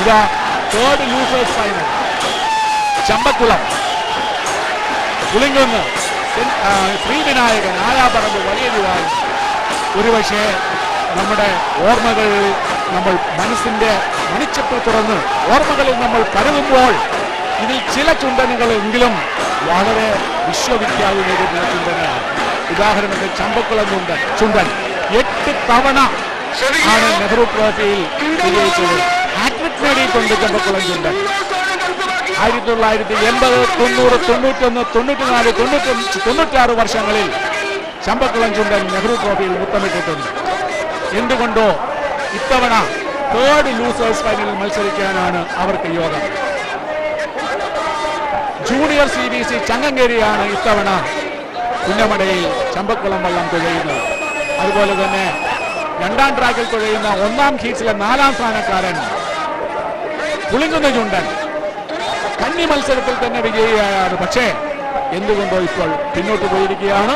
ഇതാ third losers final. Champakkulam, Pulinkunnu, Sreevinayakan, Ayaparambu, Valiya Divan. ഒരുപക്ഷെ നമ്മുടെ ഓർമ്മകളിൽ നമ്മൾ മനസ്സിന്റെ മണിച്ചപ്പ് തുറന്ന് ഓർമ്മകളിൽ നമ്മൾ കരുതുമ്പോൾ ഇതിൽ ചില ചുണ്ടനുകളെങ്കിലും വളരെ വിശ്വവിഖ്യാതമായ ചുണ്ടനാണ്. ഉദാഹരണത്തിന് ചമ്പക്കുളം ചുണ്ടൻ 8 തവണ ആണ് നെഹ്റു ട്രോഫിയിൽ വിജയിച്ചത്. ഹാട്രിക് നേടിയിട്ടുണ്ട് ചമ്പക്കുളം ചുണ്ടൻ. 1980, 90, 91, 94, 96 വർഷങ്ങളിൽ ചമ്പക്കുളം ചുണ്ടൻ നെഹ്റു ട്രോഫിയിൽ മുത്തമിട്ടിട്ടുണ്ട്. എന്തുകൊണ്ടോ ഇത്തവണ തേർഡ് ലൂസേഴ്സ് ഫൈനലിൽ മത്സരിക്കാനാണ് അവർക്ക് യോഗം. ജൂനിയർ CBC ചങ്ങങ്കേരിയാണ് ഇത്തവണ പുന്നമടയിൽ ചമ്പക്കുളം വള്ളം തുഴയുന്നത്. അതുപോലെ തന്നെ 2ാം ട്രാക്കിൽ തുഴയുന്ന 1ാം ഹീറ്റ്സിലെ 4ാം സ്ഥാനക്കാരൻ പുളിങ്കുന്ന് ചുണ്ടൻ കന്നി മത്സരത്തിൽ തന്നെ വിജയിയായാണ്. പക്ഷേ എന്തുകൊണ്ടോ ഇപ്പോൾ പിന്നോട്ട് പോയിരിക്കുകയാണ്.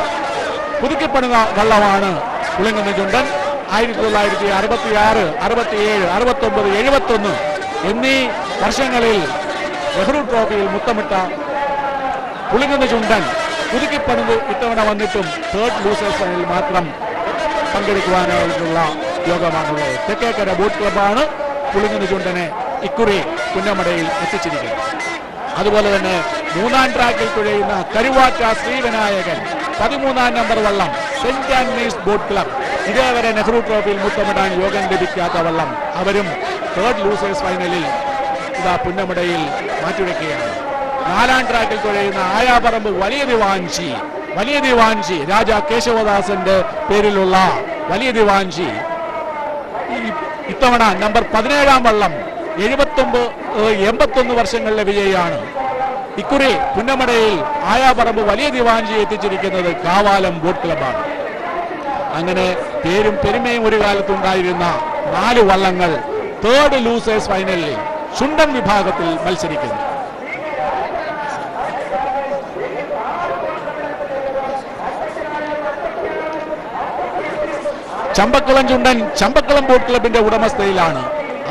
പുതുക്കിപ്പണിത വള്ളമാണ് പുളിങ്കുന്ന് ചുണ്ടൻ. 1966, 67, 69, 71 എന്നീ വർഷങ്ങളിൽ നെഹ്റു ട്രോഫിയിൽ മുത്തമിട്ട പുളിങ്കുന്ന് ചുണ്ടൻ പുതുക്കിപ്പണിത് ഇത്തവണ വന്നിട്ടും തേർഡ് ലൂസേഴ്സ് ഫൈനലിൽ മാത്രം പങ്കെടുക്കുവാനായിട്ടുള്ള യോഗമാണുള്ളത്. തെക്കേക്കര ബോട്ട് ക്ലബ്ബാണ് പുളിങ്കുന്ന് ചുണ്ടനെ ഇക്കുറി പുന്നമടയിൽ എത്തിച്ചിരിക്കുന്നത്. അതുപോലെ തന്നെ 3ാം ട്രാക്കിൽ തുഴയുന്ന കരുവാറ്റ ശ്രീവിനായകൻ 13ാം നമ്പർ വള്ളം സെന്റ് ആന്റണീസ് ബോട്ട് ക്ലബ് ഇതേവരെ നെഹ്റു ട്രോഫിയിൽ മുത്തമിടാൻ യോഗം ലഭിക്കാത്ത വള്ളം. അവരും തേർഡ് ലൂസേഴ്സ് ഫൈനലിൽ ഇതാ പുന്നമടയിൽ മാറ്റിവെക്കുകയാണ്. 4ാം ട്രാക്കിൽ തുഴയുന്ന ആയാപറമ്പ് വലിയ ദിവാൻജി രാജാ കേശവദാസന്റെ പേരിലുള്ള വലിയ ദിവാൻജി ഇത്തവണ നമ്പർ 17ാം വള്ളം 81 വർഷങ്ങളിലെ വിജയിയാണ്. ഇക്കുറി പുന്നമടയിൽ ആയാപറമ്പ് വലിയ ദിവാൻജി എത്തിച്ചിരിക്കുന്നത് കാവാലം ബോട്ട് ക്ലബ്ബാണ്. അങ്ങനെ പേരും പെരുമയും ഒരു കാലത്തുണ്ടായിരുന്ന 4 വള്ളങ്ങൾ തേർഡ് ലൂസേഴ്സ് ഫൈനലിൽ ചുണ്ടൻ വിഭാഗത്തിൽ മത്സരിക്കുന്നു. ചമ്പക്കുളം ചുണ്ടൻ ചമ്പക്കുളം ബോട്ട് ക്ലബിന്റെ ഉടമസ്ഥയിലാണ്.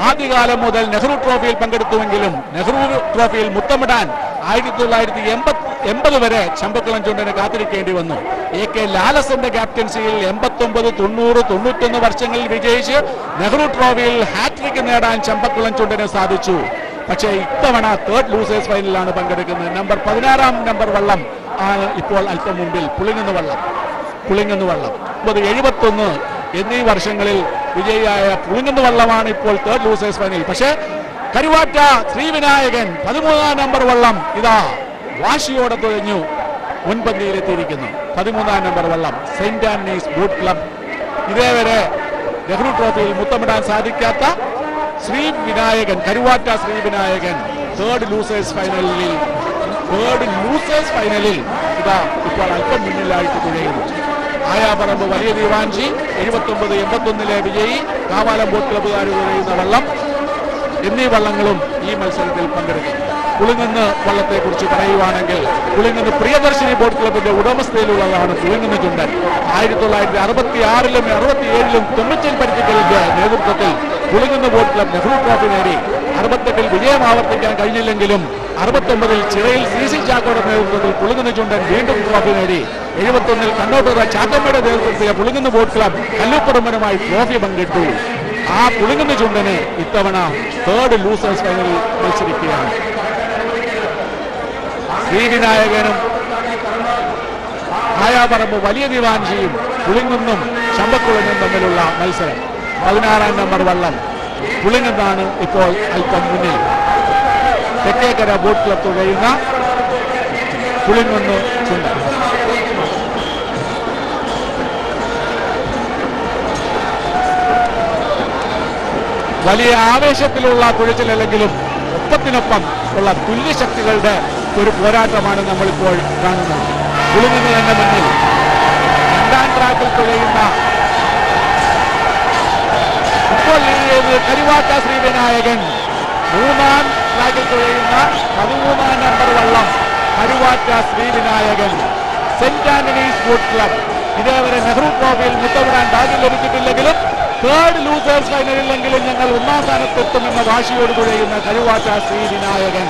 ആദ്യകാലം മുതൽ നെഹ്റു ട്രോഫിയിൽ പങ്കെടുത്തുവെങ്കിലും നെഹ്റു ട്രോഫിയിൽ മുത്തമിടാൻ 1980 വരെ ചമ്പക്കുളം ചുണ്ടന് കാത്തിരിക്കേണ്ടി വന്നു. AK ലാലസന്റെ ക്യാപ്റ്റൻസിയിൽ 89, 90, 91 വർഷങ്ങളിൽ വിജയിച്ച് നെഹ്റു ട്രോഫിയിൽ ഹാട്രിക് നേടാൻ ചമ്പക്കുളം ചുണ്ടന് സാധിച്ചു. പക്ഷേ ഇത്തവണ തേർഡ് ലൂസേഴ്സ് ഫൈനലിലാണ് പങ്കെടുക്കുന്നത്. നമ്പർ 16ാം നമ്പർ വള്ളം ആണ് ഇപ്പോൾ അല്പം മുമ്പിൽ പുളിങ്കുന്ന് വള്ളം. 71 എന്നീ വർഷങ്ങളിൽ വിജയിയായ പുളിങ്കുന്ന് വള്ളമാണ് ഇപ്പോൾ തേർഡ് ലൂസേഴ്സ് ഫൈനൽ. പക്ഷേ കരുവാറ്റ ശ്രീവിനായകൻ 13ാം നമ്പർ വള്ളം ഇതാ വാശിയോടെ തുഴഞ്ഞു മുൻപന്തിയിലെത്തിയിരിക്കുന്നു. 13ാം നമ്പർ വള്ളം സെന്റ് ആന്റണീസ് ബോട്ട് ക്ലബ് ഇതേവരെ നെഹ്റു ട്രോഫിയിൽ മുത്തമിടാൻ സാധിക്കാത്ത കരുവാറ്റ ശ്രീവിനായകൻ തേർഡ് ലൂസേഴ്സ് ഫൈനലിൽ ഇതാ ഇപ്പോൾ അല്പം മുന്നിലായിട്ട് തുഴയുന്നു. ആയാപറമ്പ് വലിയ ദിവാൻജി 79, 81 വിജയി കാവാലം ബോട്ട് ക്ലബ്ബുകാർ തുഴയുന്ന വള്ളം എന്നീ വള്ളങ്ങളും ഈ മത്സരത്തിൽ പങ്കെടുക്കും. പുളിങ്കുന്ന് വള്ളത്തെ കുറിച്ച് പറയുവാണെങ്കിൽ പുളിങ്കുന്ന് പ്രിയദർശിനി ബോട്ട് ക്ലബിന്റെ ഉടമസ്ഥയിലുള്ളതാണ് പുളിങ്കുന്ന് ചുണ്ടൻ. 1966ലും 67ലും തുമ്മിച്ചൽ പരുത്തിക്കലിന്റെ നേതൃത്വത്തിൽ Pulinkunnu boat club Nehru trophy നേടി. 68ൽ വിജയം ആവർത്തിക്കാൻ കഴിഞ്ഞില്ലെങ്കിലും 69ൽ ചിറയിൽ CC ചാക്കോയുടെ നേതൃത്വത്തിൽ പുളിങ്കുന്ന് ചുണ്ടൻ വീണ്ടും ട്രോഫി നേടി. 71ൽ കണ്ണോട്ടുറ ചാക്കമ്മയുടെ നേതൃത്വത്തിലെ പുളിങ്കുന്ന് ബോട്ട് ക്ലബ് കല്ലൂപ്പറമ്പനുമായി ട്രോഫി പങ്കിട്ടു. ആ പുളിങ്കുന്ന് ചുണ്ടന് ഇത്തവണ തേർഡ് ലൂസേഴ്സ് ഫൈനലിൽ മത്സരിക്കുകയാണ്. ശ്രീവിനായകനും ആയാപറമ്പ് വലിയ ദിവാൻജിയും പുളിങ്കുന്നും ചമ്പക്കുളനും തമ്മിലുള്ള മത്സരം. 16ാം നമ്പർ വള്ളം പുളിങ്കുന്നാണ് ഇപ്പോൾ അല്പം മുന്നിൽ. തെക്കേക്കര ബോട്ട് ക്ലബ് തുഴയുന്ന പുളിങ്കുന്ന് ചുണ്ടൻ. വലിയ ആവേശത്തിലുള്ള തുഴച്ചിലല്ലെങ്കിലും ഒപ്പത്തിനൊപ്പം ഉള്ള തുല്യശക്തികളുടെ ഒരു പോരാട്ടമാണ് നമ്മളിപ്പോൾ കാണുന്നത്. പുളിങ്കുന്ന് തന്നെ മുന്നിൽ. 2ാം ട്രാക്കിൽ തുഴയുന്ന ഇപ്പോൾ കരുവാറ്റ ശ്രീവിനായകൻ. 3ാം ട്രാക്കിൽ തുഴയുന്ന 13ാം നമ്പർ വള്ളം Karuvatta Sree Vinayakan saint Antony's boat club ഇതേവരെ നെഹ്റു ട്രോഫിയിൽ മുത്തമിടാൻ ഭാഗ്യം ലഭിച്ചിട്ടില്ലെങ്കിലും തേർഡ് ലൂസേഴ്സ് ഫൈനലിലെങ്കിലും ഞങ്ങൾ ഒന്നാം സ്ഥാനത്തെത്തുമെന്ന വാശിയോട് തുഴയുന്ന Karuvatta Sree Vinayakan.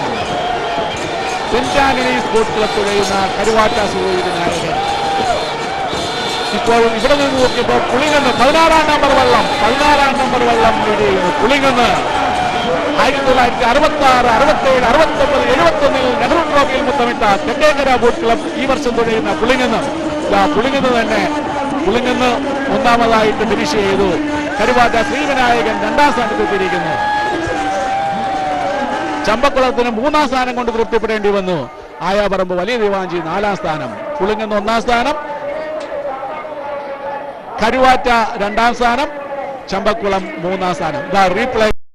Saint Antony's sports club തുഴയുന്ന കരുവാറ്റ ശ്രീവിനായകൻ. ഇപ്പോൾ ഇവിടെ നിന്ന് നോക്കിയപ്പോൾ പുളിങ്ങന്ന് 16-ാം നമ്പർ വള്ളം ലീഡ് ചെയ്യുന്നു. പുളിങ്ങന്ന് 1966, 67, 69, 71 നെഹ്റു ട്രോഫിയിൽ മുത്തമിട്ട തെക്കേക്കര ബോട്ട് ക്ലബ് ഈ വർഷം തുഴയുന്ന പുളിങ്ങന്ന് ഒന്നാമതായിട്ട് ഫിനിഷ് ചെയ്തു. കരുവാറ്റ ശ്രീവിനായകൻ 2ാം സ്ഥാനത്തെത്തിയിരിക്കുന്നു. ചമ്പക്കുളത്തിന് 3ാം സ്ഥാനം കൊണ്ട് തൃപ്തിപ്പെടേണ്ടി വന്നു. ആയാപറമ്പ് വലിയ ദിവാഞ്ചി 4ാം സ്ഥാനം, പുളിങ്ങന്ന് 1ാം സ്ഥാനം, കരുവാറ്റ 2ാം സ്ഥാനം, ചമ്പക്കുളം 3ാം സ്ഥാനം. റീപ്ലേ